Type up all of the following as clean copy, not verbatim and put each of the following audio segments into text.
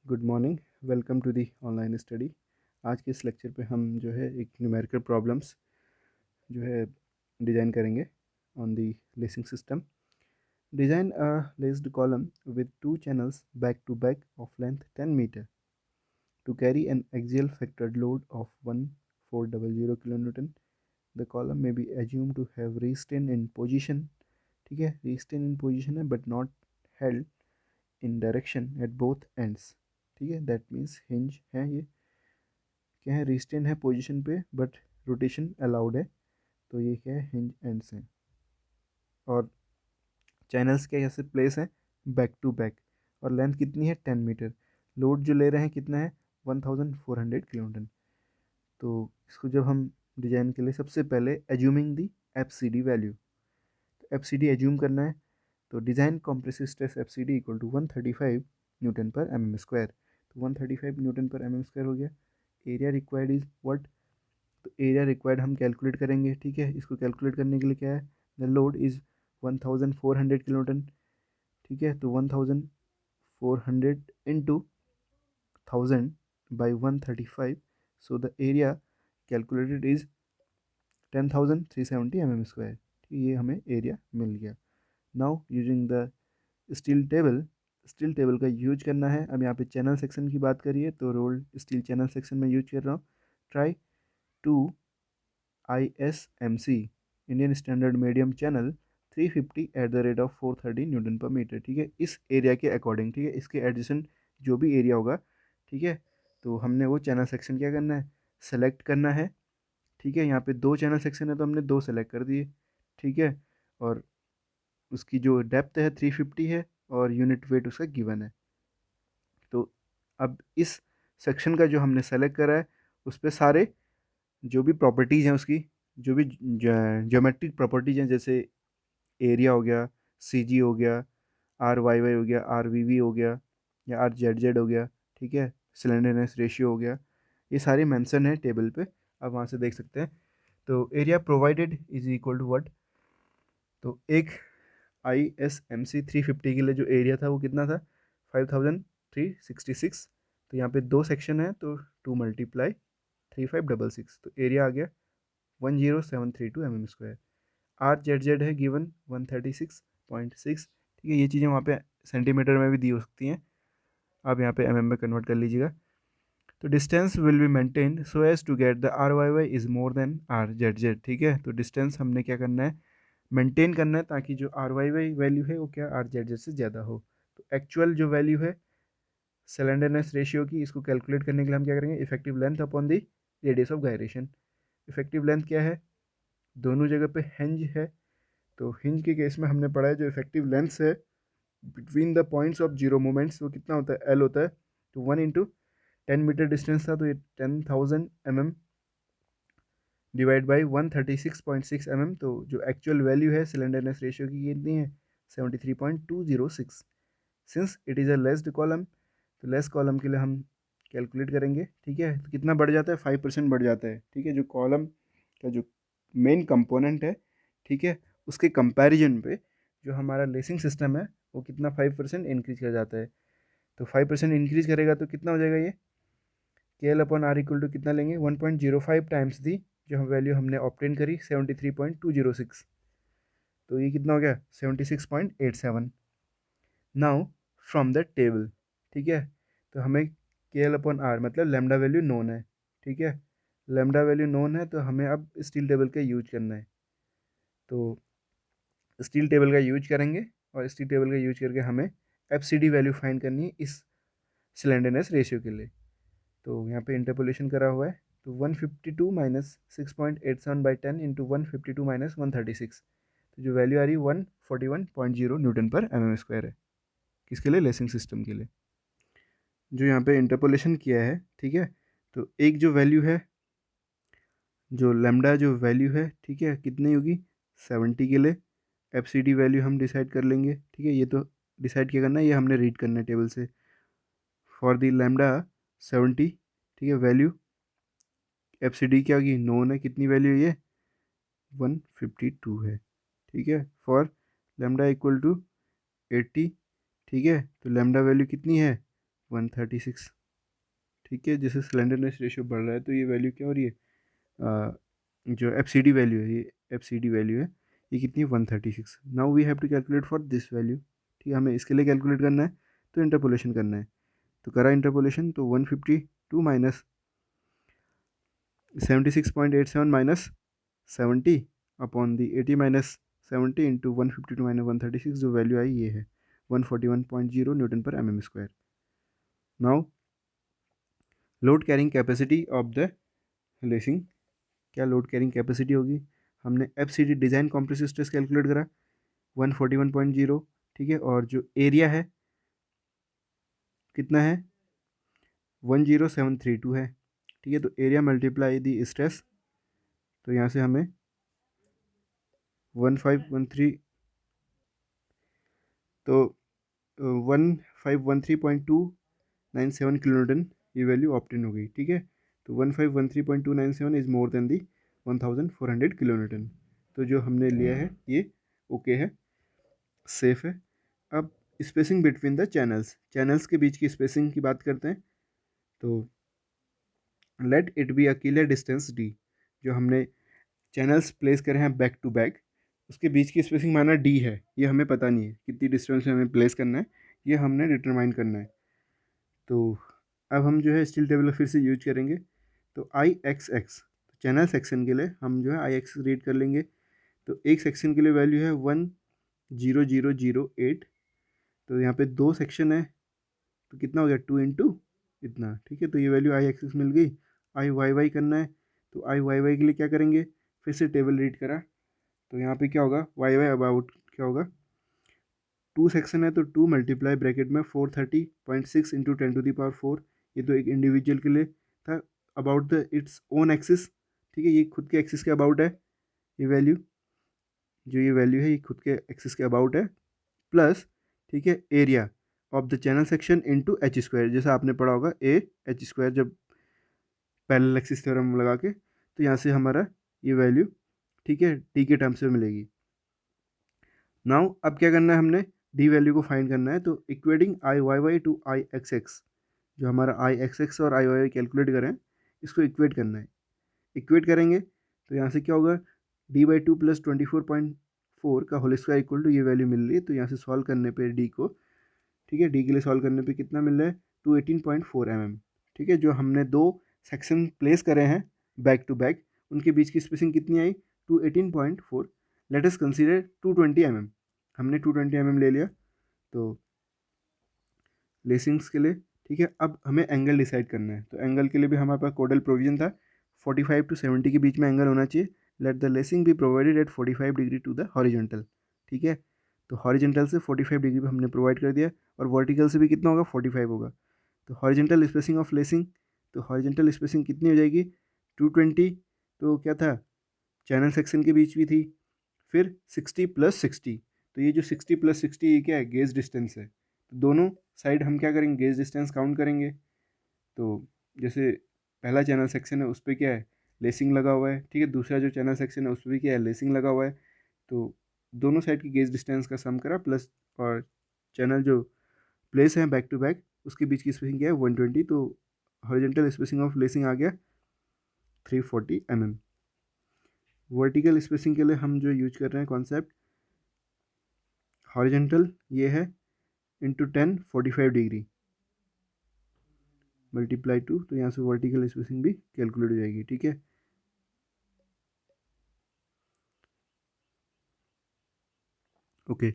Good morning. Welcome to the online study. आज के इस लेक्चर पे हम जो है एक न्यूमेरिकल प्रॉब्लम्स जो है डिज़ाइन करेंगे on the lacing system. Design a laced column with two channels back to back of length 10 metre to carry an axial factored load of 1400 kilo newton. The column may be assume to have restrain in position. ठीक है, restrain in position है but not held in direction at both ends. ठीक है, that means hinge है, ये क्या है, रिस्टेन है पोजीशन पे बट रोटेशन अलाउड है, तो ये क्या है, हिंज एंड्स हैं। और चैनल्स क्या जैसे प्लेस है बैक टू बैक, और लेंथ कितनी है 10 मीटर। लोड जो ले रहे हैं कितना है 1400 किलो न्यूटन। तो इसको जब हम डिजाइन के लिए सबसे पहले assuming the F C D value, तो एफ सी डी एज्यूम करना है। तो design compressive stress F C D equal to 135 newton per M M square. तो 135 newton per M M square हो गया। एरिया रिक्वायर्ड इज व्हाट, तो area required हम calculate करेंगे। ठीक है, इसको कैलकुलेट करने के लिए क्या है, the load is 1400 kilo Newton. ठीक है, तो 1400 into 1000/135, so the area calculated is 10,370 mm square. ठीक, ये हमें एरिया मिल गया। Now using the steel table, steel table का यूज करना है। अब यहाँ पे चैनल सेक्शन की बात करिए तो रोल्ड स्टील चैनल सेक्शन में यूज कर रहा हूँ। Try to ISMC Indian standard medium channel 350 at the rate of 430 newton per metre. ठीक है, इस एरिया के अकॉर्डिंग, ठीक है, इसके एडजेसेंट जो भी एरिया होगा, ठीक है, तो हमने वो चैनल सेक्शन क्या करना है, सेलेक्ट करना है। ठीक है, यहाँ पे दो चैनल सेक्शन है तो हमने दो सेलेक्ट कर दिए। ठीक है, और उसकी जो डेप्थ है 350 है और यूनिट वेट उसका गिवन है। तो अब इस सेक्शन का जो हमने सेलेक्ट करा है उस पर सारे जो भी प्रॉपर्टीज़ हैं उसकी, जो भी ज्योमेट्रिक प्रॉपर्टीज़ हैं, जैसे एरिया हो गया, सी जी हो गया, आर वाई वाई हो गया, आर वी वी हो गया, या आर जेड जेड हो गया। ठीक है, सिलेंडरनेस रेशियो हो गया, ये सारे मेंशन है टेबल पे, आप वहाँ से देख सकते हैं। तो area provided is equal to what, तो एक ISMC 350 के लिए जो एरिया था वो कितना था 5366। तो यहाँ पे दो सेक्शन है तो 2 मल्टीप्लाई 3566, तो एरिया आ गया 10732 mm square. Are Z Z है गिवन 136.6। ठीक है, ये चीज़ें वहाँ पे सेंटीमीटर में भी दी हो सकती हैं, आप यहाँ पे mm में कन्वर्ट कर लीजिएगा। तो distance will be maintain so as to get the R Y Y is more than R Z Z. ठीक है, तो डिस्टेंस हमने क्या करना है, मेंटेन करना है, ताकि जो आर वाई वाई वैल्यू है वो क्या आर जेड जेड से ज़्यादा हो। तो एक्चुअल जो वैल्यू है सिलेंडरनेस रेशियो की, इसको कैलकुलेट करने के लिए हम क्या करेंगे, effective length upon the radius of gyration. Effective length क्या है, दोनों जगह पे हिंज है, तो हिंज के केस में हमने पढ़ा है जो इफेक्टिव लेंथ है between the points of zero moments वो कितना होता है, एल होता है। तो 1 इंटू 10 मीटर डिस्टेंस था तो ये 10,000 mm डिवाइड बाई 136.6 mm। तो जो एक्चुअल वैल्यू है सिलेंडरनेस रेशियो की कितनी है 73.206। Since it is a laced column, तो लेस कॉलम के लिए हम कैलकुलेट करेंगे। ठीक है, तो कितना बढ़ जाता है 5% बढ़ जाता है। ठीक है, जो कॉलम का जो मेन कंपोनेंट है, ठीक है, उसके कंपैरिजन पे जो हमारा लेसिंग सिस्टम है वो कितना 5% इंक्रीज कर जाता है। तो 5% इंक्रीज करेगा तो कितना हो जाएगा, ये KL/R इक्वल टू कितना लेंगे 1.05 टाइम्स दी जो हम वैल्यू हमने ऑप्टेन करी 73.206, तो ये कितना हो गया 76.87। नाउ फ्रॉम द टेबल, ठीक है, तो हमें KL/R मतलब लेमडा वैल्यू नोन है। ठीक है, लेमडा वैल्यू नोन है तो हमें अब स्टील टेबल का यूज करना है। तो स्टील टेबल का यूज करेंगे और स्टील टेबल का यूज करके हमें FCD वैल्यू फाइंड करनी है इस सिलेंडरनेस रेशियो के लिए। तो यहाँ पे इंटरपोलेशन करा हुआ है, तो 152 माइनस 6.87/10 इंटू 152 माइनस 136, तो जो वैल्यू आ रही है 141.0 न्यूटन पर mm स्क्वायर है। किसके लिए, लेसिंग सिस्टम के लिए। जो यहाँ पे इंटरपोलेशन किया है, ठीक है, तो एक जो वैल्यू है, जो लेमडा जो वैल्यू है, ठीक है, कितनी होगी 70 के लिए। FCD वैल्यू हम डिसाइड कर लेंगे। ठीक है, ये तो डिसाइड क्या करना है, ये हमने रीड करना है टेबल से। फॉर दी लेमडा 70, ठीक है, वैल्यू FCD क्या होगी, नोन है, कितनी वैल्यू है ये 152 है। ठीक है, फॉर लेमडा इक्वल टू 80, ठीक है, तो लेमडा वैल्यू कितनी है 136, ठीक है। जैसे स्लेंडरनेस रेशियो बढ़ रहा है तो ये वैल्यू क्या हो रही है, जो एफसीडी वैल्यू है, ये एफसीडी वैल्यू है, ये कितनी है 136। Now we have to calculate for this value, ठीक है। हमें इसके लिए कैलकुलेट करना है तो इंटरपोलेशन करना है। तो करा इंटरपोलेशन, तो 152 minus 76.87 minus 70 upon the 80 minus 70 into 152 minus 136, जो वैल्यू आई ये है 141.0 न्यूटन पर mm square. Now load carrying capacity of the lacing, क्या लोड कैरिंग कैपेसिटी होगी, हमने FCD design compressive stress calculate करा 141.0, ठीक है। और जो एरिया है कितना है 10732 है, ठीक है। तो एरिया मल्टीप्लाई दी स्ट्रेस, तो यहाँ से हमें 1513, तो 1513.297 किलो न्यूटन ये वैल्यू ऑप्टेन हो गई, ठीक है। तो 1513.297 is more then the 1400 kilo Newton. तो जो हमने लिया है ये ओके है, सेफ है। अब spacing between the channels, channels के बीच की स्पेसिंग की बात करते हैं। तो let it be a clear distance D, जो हमने चैनल्स प्लेस करे हैं बैक टू बैक, उसके बीच की स्पेसिंग माना डी है, ये हमें पता नहीं है कितनी डिस्टेंस में हमें प्लेस करना है, ये हमने डिटरमाइन करना है। तो अब हम जो है स्टील टेबल फिर से यूज करेंगे। तो आई एक्स एक्स, चैनल सेक्शन के लिए हम जो है आई एक्स रीड कर लेंगे। तो एक सेक्शन के लिए वैल्यू है 10008, तो यहाँ पे 2 सेक्शन है तो कितना हो गया 2 इंटू इतना, ठीक है। तो ये वैल्यू आई एक्सिस मिल गई। आई वाई वाई करना है, तो आई वाई वाई के लिए क्या करेंगे, फिर से टेबल रीड करा, तो यहाँ पे क्या होगा वाई वाई अबाउट क्या होगा, 2 सेक्शन है तो 2 मल्टीप्लाई ब्रैकेट में 430.6 इंटू 10⁴, ये तो एक इंडिविजुअल के लिए था, about the its own axis, ठीक है। ये खुद के एक्सिस के अबाउट है, ये वैल्यू, जो ये वैल्यू है ये खुद के एक्सिस के अबाउट है, प्लस, ठीक है, area of the channel section into H square, जैसा आपने पढ़ा होगा ए एच स्क्वायर जब पैरेलल एक्सिस थ्योरम लगा के, तो यहाँ से हमारा ये वैल्यू, ठीक है, डी के टर्म्स में मिलेगी। नाउ अब क्या करना है, हमने डी वैल्यू को फाइंड करना है। तो equating I Y Y to I X X, जो हमारा आई एक्स एक्स और आई वाई वाई कैलकुलेट करें, इसको इक्वेट करना है। इक्वेट करेंगे तो यहाँ से क्या होगा, डी बाई 2 प्लस 24.4 का होल स्क्वायर इक्वल टू ये वैल्यू मिल रही है। तो यहाँ से सॉल्व करने पे डी को, ठीक है, डी के लिए सॉल्व करने पे कितना मिल रहा है 218.4 mm, ठीक है। जो हमने 2 सेक्शन प्लेस करे हैं बैक टू बैक, उनके बीच की स्पेसिंग कितनी आई 218.4। लेट अस कंसीडर 220 mm, हमने 220 mm ले लिया। तो लेसिंग्स के लिए, ठीक है, अब हमें एंगल डिसाइड करना है। तो एंगल के लिए भी हमारे पास कोडल प्रोविजन था 45 to 70 के बीच में एंगल होना चाहिए। Let the lacing be provided at 45 degree to the horizontal, ठीक है। तो हॉरिजॉन्टल से 45 डिग्री पे हमने प्रोवाइड कर दिया, और वर्टिकल से भी कितना होगा 45 होगा। तो हॉरिजॉन्टल स्पेसिंग ऑफ लेसिंग, तो हॉरिजॉन्टल स्पेसिंग कितनी हो जाएगी 220, तो क्या था चैनल सेक्शन के बीच भी थी, फिर 60 + 60, तो ये जो 60 + 60 ये क्या है गेज डिस्टेंस है। तो दोनों साइड हम क्या करेंगे गेज डिस्टेंस काउंट करेंगे। तो जैसे पहला चैनल सेक्शन है उस पर क्या है लेसिंग लगा हुआ है, ठीक है, दूसरा जो चैनल सेक्शन है उस पर भी क्या है लेसिंग लगा हुआ है। तो दोनों साइड की गेज डिस्टेंस का सम करा प्लस, और चैनल जो प्लेस है बैक टू बैक उसके बीच की स्पेसिंग क्या है 120, तो हॉरिजॉन्टल स्पेसिंग ऑफ लेसिंग आ गया 340 mm। वर्टिकल स्पेसिंग के लिए हम जो यूज कर रहे हैं कॉन्सेप्ट हॉरिजॉन्टल ये है इंटू 10 45 डिग्री मल्टीप्लाई 2, तो यहाँ से वर्टिकल स्पेसिंग भी कैलकुलेट हो जाएगी, ठीक है। ओके,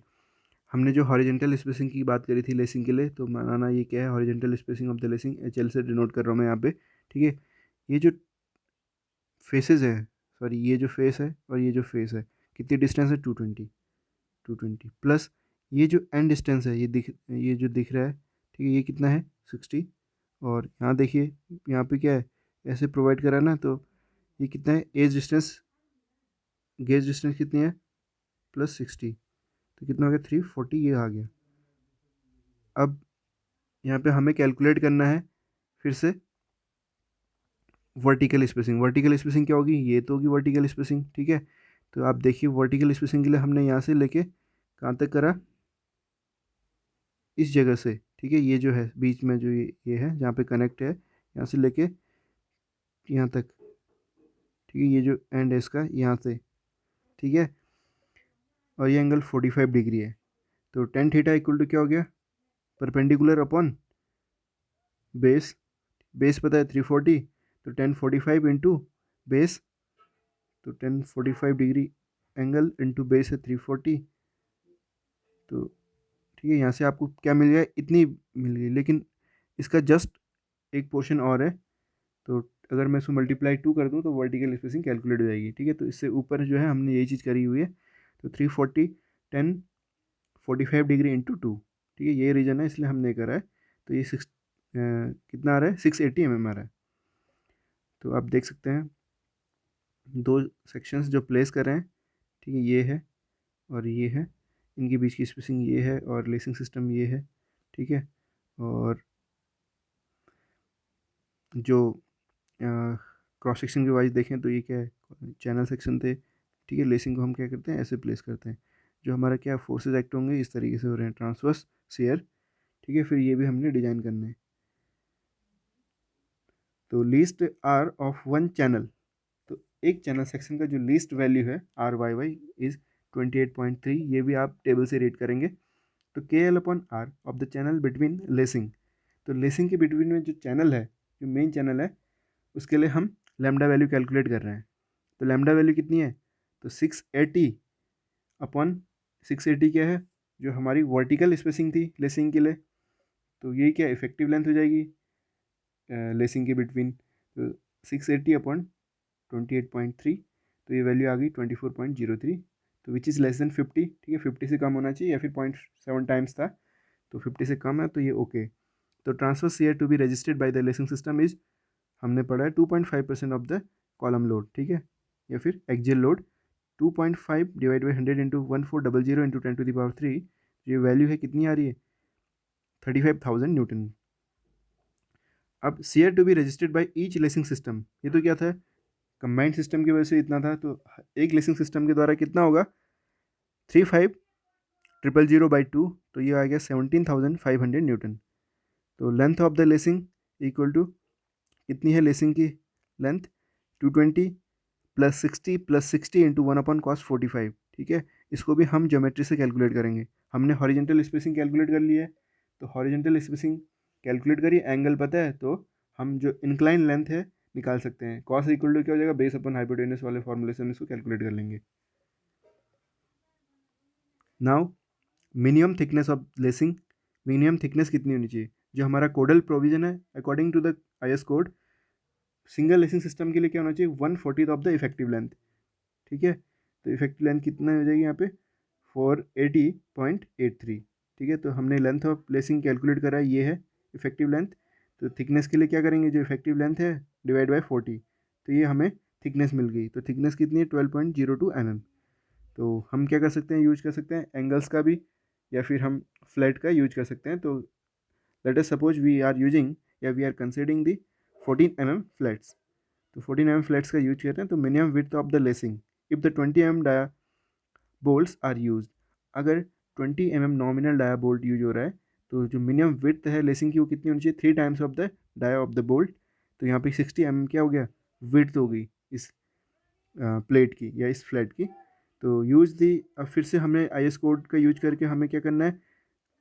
हमने जो हॉरिजॉन्टल स्पेसिंग की बात करी थी लेसिंग के लिए, तो माना ये क्या है horizontal spacing of the lacing, HL से डिनोट कर रहा हूँ मैं यहाँ पे, ठीक है। ये जो फेसेस है, सॉरी ये जो फेस है और ये जो फेस है, कितनी डिस्टेंस है 220 प्लस ये जो एंड डिस्टेंस है ये जो दिख रहा है, ठीक है, ये कितना है 60, और यहाँ देखिए यहाँ पे क्या है ऐसे प्रोवाइड करा ना, तो ये कितना है एज डिस्टेंस, गेज डिस्टेंस कितनी है +60, तो कितना हो गया 340, ये आ गया। अब यहाँ पे हमें कैलकुलेट करना है फिर से वर्टिकल स्पेसिंग। वर्टिकल स्पेसिंग क्या होगी, ये तो होगी वर्टिकल स्पेसिंग, ठीक है। तो आप देखिए वर्टिकल स्पेसिंग के लिए हमने यहाँ से लेके कहाँ तक करा, इस जगह से ठीक है, ये जो है बीच में जो ये है जहाँ पे कनेक्ट है, यहाँ से लेके यहाँ तक, ठीक है, ये जो एंड है इसका यहाँ से, ठीक है, और ये एंगल 45 डिग्री है। तो टेन थीटा इक्वल टू क्या हो गया, परपेंडिकुलर अपॉन बेस, बेस पता है 340, तो 1045 इंटू बेस, तो 1045 डिग्री एंगल इंटू बेस है 340। तो ठीक है, यहाँ से आपको क्या मिल गया, इतनी मिल गई, लेकिन इसका जस्ट एक पोर्शन और है। तो अगर मैं इसको मल्टीप्लाई 2 कर दूँ तो वर्टिकल स्पेसिंग कैलकुलेट हो जाएगी। ठीक है, तो इससे ऊपर जो है हमने यही चीज़ करी हुई है। तो 340 1045 डिग्री इंटू 2, ठीक है, ये रीजन है इसलिए हमने करा है। तो ये कितना आ रहा है, 680 mm आ रहा है। तो आप देख सकते हैं दो सेक्शंस जो प्लेस कर रहे हैं, ठीक है, ये है और ये है, इनके बीच की स्पेसिंग ये है और लेसिंग सिस्टम ये है। ठीक है, और जो क्रॉस सेक्शन के वाइज देखें तो ये क्या है, चैनल सेक्शन थे। ठीक है, लेसिंग को हम क्या करते हैं, ऐसे प्लेस करते हैं। जो हमारा क्या फोर्सेज एक्ट होंगे इस तरीके से हो रहे हैं, ट्रांसवर्स शेयर। ठीक है, फिर ये भी हमने डिजाइन करना है। तो least R of one channel, तो एक चैनल सेक्शन का जो लीस्ट वैल्यू है आर वाई वाई इज 28.3, ये भी आप टेबल से रीड करेंगे। तो K L upon R of the channel between lacing, तो लेसिंग के बिटवीन में जो चैनल है, जो मेन चैनल है, उसके लिए हम लैम्डा वैल्यू कैलकुलेट कर रहे हैं। तो लैम्डा वैल्यू कितनी है, तो 680 अपॉन 680 क्या है, जो हमारी वर्टिकल स्पेसिंग थी लेसिंग के लिए। तो ये क्या इफेक्टिव लेंथ हो जाएगी लेसिंग के बिटवीन। तो 680 अपॉन 28.3, तो ये वैल्यू आ गई 24.03, तो विच इज़ लेस देन 50। ठीक है, 50 से कम होना चाहिए, या फिर 0.7 टाइम्स था, तो 50 से कम है तो ये ओके। तो transfer shear to be registered by the lacing system is, हमने पढ़ा है 2.5% ऑफ द कॉलम लोड। ठीक है, या फिर axial load 2.5 divide by 100 into 1400 into 10⁻3, ये वैल्यू है कितनी आ रही है, 35,000 न्यूटन। अब shear to be registered by each lacing system, ये तो क्या था, कंबाइंड सिस्टम की वजह से इतना था, तो एक लेसिंग सिस्टम के द्वारा कितना होगा, 35,000/2, तो ये आ गया 17,500 न्यूटन। तो length of the lacing equal to कितनी है लेसिंग की लेंथ, 220 प्लस 60 इंटू 1/cos45। ठीक है, इसको भी हम ज्योमेट्री से कैलकुलेट करेंगे। हमने हॉरिजेंटल स्पेसिंग कैलकुलेट कर ली है, तो हॉरिजेंटल स्पेसिंग कैलकुलेट करिए, एंगल पता है तो हम जो इंक्लाइन लेंथ है निकाल सकते हैं। कॉस इक्वल टू क्या हो जाएगा, बेस अपन हाइपोटेनस वाले फॉर्मूले से हम इसको कैलकुलेट कर लेंगे। Now minimum thickness of lacing, minimum thickness कितनी होनी चाहिए, जो हमारा कोडल प्रोविजन है according to the IS code, single lacing system के लिए क्या होना चाहिए, 1/40 ऑफ द इफेक्टिव लेंथ। ठीक है, तो इफेक्टिव लेंथ कितना हो जाएगी यहाँ पे 480.83। ठीक है, तो हमने लेंथ ऑफ लेसिंग कैलकुलेट करा है, ये है इफेक्टिव लेंथ। तो थिकनेस के लिए क्या करेंगे, जो इफेक्टिव लेंथ है डिवाइड बाई 40, तो ये हमें थिकनेस मिल गई। तो थिकनेस कितनी है 12.02 mm। तो हम क्या कर सकते हैं, यूज कर सकते हैं एंगल्स का भी, या फिर हम फ्लैट का यूज कर सकते हैं। तो let us suppose we are using या we are considering the 14 mm flats. तो 14 mm फ्लैट्स का यूज करते हैं। तो minimum width of the lacing if the 20 mm dia bolts are use, अगर 20 mm nominal dia bolt use हो रहा है, तो जो मिनिमम विड्थ है लेसिंग की वो कितनी होनी चाहिए, 3 times of the dia of the bolt. तो यहाँ पे 60 mm क्या हो गया, विड्थ हो गई इस प्लेट की या इस फ्लैट की। तो यूज दी, अब फिर से हमें IS कोड का यूज करके हमें क्या करना है,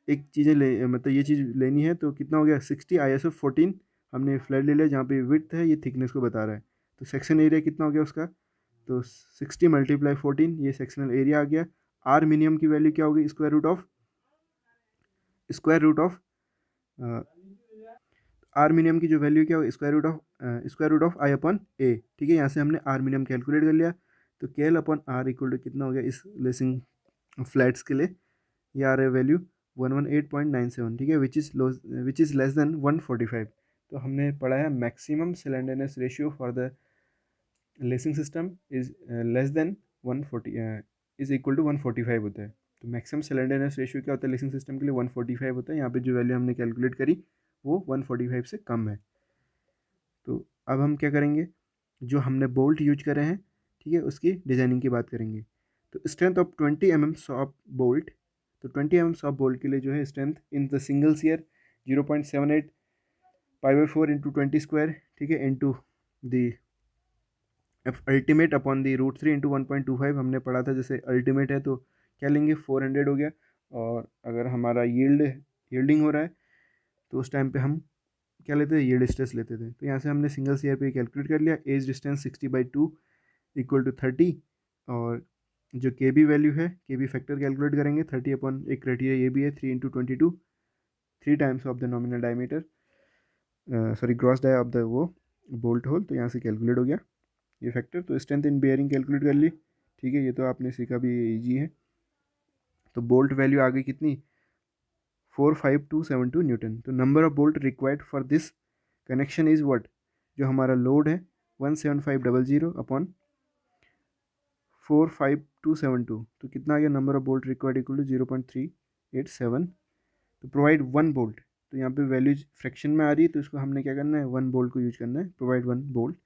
एक चीज़ें ले मतलब ये चीज़ लेनी है। तो कितना हो गया 60 ISO 14, हमने फ्लैट ले लिया जहाँ पे विड्थ है, ये थिकनेस को बता रहा है। तो सेक्शन एरिया कितना हो गया उसका, तो 60 × 14, ये सेक्शनल एरिया आ गया। आर मिनिमम की वैल्यू क्या होगी, square root of R minimum की जो वैल्यू क्या होगी, स्क्वायर रूट ऑफ I/A। ठीक है, यहाँ से हमने आर मिनिमम कैलकुलेट कर लिया। तो KL/R इक्वल टू कितना हो गया इस लेसिंग फ्लैट्स के लिए, ये आ रहा है वैल्यू 118.97। ठीक है, विच इज़ लेस देन 145। तो हमने पढ़ा है maximum slenderness ratio for the lacing system is less than 140 is equal to 145 होता है। तो मैक्सिमम सिलेंडरनेस रेशियो क्या होता है लेसिंग सिस्टम के लिए, 145 होता है। यहाँ पे जो वैल्यू हमने कैलकुलेट करी वो 145 से कम है। तो अब हम क्या करेंगे, जो हमने बोल्ट यूज करे हैं, ठीक है, उसकी डिज़ाइनिंग की बात करेंगे। तो strength of 20 mm soft bolt, तो 20 mm सॉफ्ट बोल्ट के लिए जो है strength in the single shear 0.78 π/4 into 20 square, ठीक है, into the ultimate upon the √3 into 1.25 हमने पढ़ा था। जैसे अल्टीमेट है तो क्या लेंगे, 400 हो गया। और अगर हमारा यील्डिंग हो रहा है तो उस टाइम पे हम क्या लेते थे, यील्ड स्ट्रेस लेते थे। तो यहाँ से हमने सिंगल सीआर पे कैलकुलेट कर लिया। एज डिस्टेंस 60/2 इक्वल टू 30, और जो के बी वैल्यू है, के बी फैक्टर कैलकुलेट करेंगे 30 अपॉन एक क्राइटेरिया ये भी है 3 into 22, 3 times of the nominal diameter, sorry gross dia of the वो बोल्ट होल। तो यहाँ से कैलकुलेट हो गया ये फैक्टर। तो स्ट्रेंथ इन बेयरिंग कैलकुलेट कर ली, ठीक है, ये तो आपने सीखा भी, ईजी है। तो बोल्ट वैल्यू आ गई कितनी, 45272 न्यूटन। तो number of bolt required for this connection is what, जो हमारा लोड है 17500 अपॉन 45272, तो कितना आ गया, number of bolt required equal to 0.387। तो प्रोवाइड 1 बोल्ट, तो यहाँ पे वैल्यू फ्रैक्शन में आ रही है तो इसको हमने क्या करना है, 1 बोल्ट को यूज करना है। Provide 1 bolt,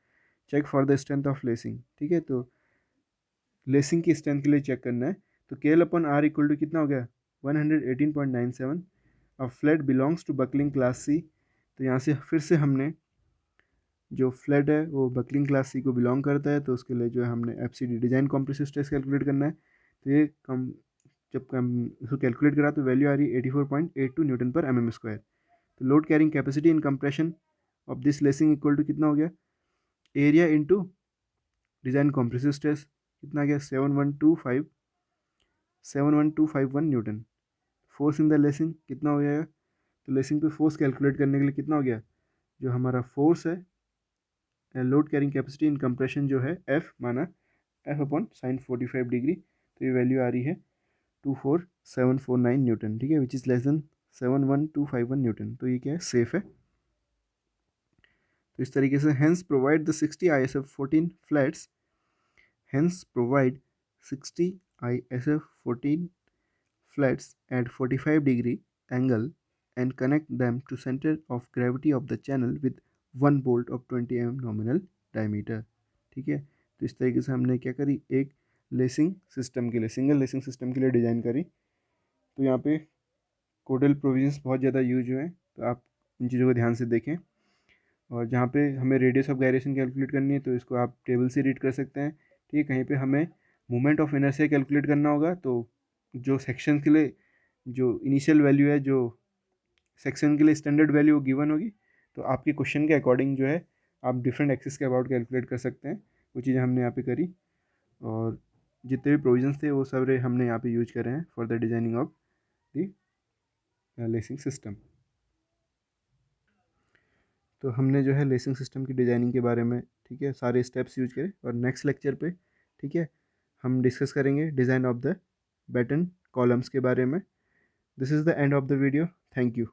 check for the strength of lacing, ठीक है, तो लेसिंग की स्ट्रेंथ के लिए चेक करना है। तो KL upon R equal to कितना हो गया, 118.97। अब flat belongs to buckling class C, तो यहाँ से फिर से हमने जो फ्लैट है वो बकलिंग क्लास सी को बिलोंग करता है, तो उसके लिए जो है हमने FCD design compressive stress calculate करना है। तो ये जब इसको कैलकुलेट करा तो वैल्यू आ रही है 84.82 न्यूटन पर mm स्क्वायर। तो load carrying capacity in compression of this lacing equal to कितना हो गया, area into design compressive stress, कितना गया 71251 newton. Force in the lacing कितना हो जाएगा, तो लेसिंग पे फोर्स कैलकुलेट करने के लिए कितना हो गया, जो हमारा फोर्स है load carrying capacity in compression जो है F माना F अपॉन साइन 45 डिग्री, तो ये वैल्यू आ रही है 24749 न्यूटन, ठीक है, which is less than 71251 Newton. तो ये क्या है, सेफ है। तो इस तरीके से hence provide the 60 ISF 14 flats, hence provide 60 ISF 14 flats at 45 degree angle and connect them to center of gravity of the channel with 1 bolt of 20 mm nominal diameter, ठीक है। तो इस तरीके से हमने क्या करी, एक लेसिंग सिस्टम के लिए, सिंगल लेसिंग सिस्टम के लिए डिज़ाइन करी। तो यहाँ पे कोडल प्रोविजंस बहुत ज़्यादा यूज हुए हैं, तो आप इन चीज़ों को ध्यान से देखें। और जहाँ पे हमें रेडियस ऑफ गायरेशन कैलकुलेट करनी है तो इसको आप टेबल से रीड कर सकते हैं, ठीक है। कहीं पे हमें मोमेंट ऑफ इनर्शिया कैलकुलेट करना होगा, तो जो सेक्शन के लिए जो इनिशियल वैल्यू है, जो सेक्शन के लिए स्टैंडर्ड वैल्यू गिवन होगी, तो आपके क्वेश्चन के अकॉर्डिंग जो है आप डिफरेंट एक्सिस के अबाउट कैलकुलेट कर सकते हैं। वो चीज़ें हमने यहाँ पे करी, और जितने भी प्रोविजंस थे वो सारे हमने यहाँ पे यूज करे हैं for the designing of the lacing system. तो हमने जो है लेसिंग सिस्टम की डिज़ाइनिंग के बारे में, ठीक है, सारे स्टेप्स यूज करें। और नेक्स्ट लेक्चर पे, ठीक है, हम डिस्कस करेंगे design of the batten columns के बारे में। This is the end of the video, thank you.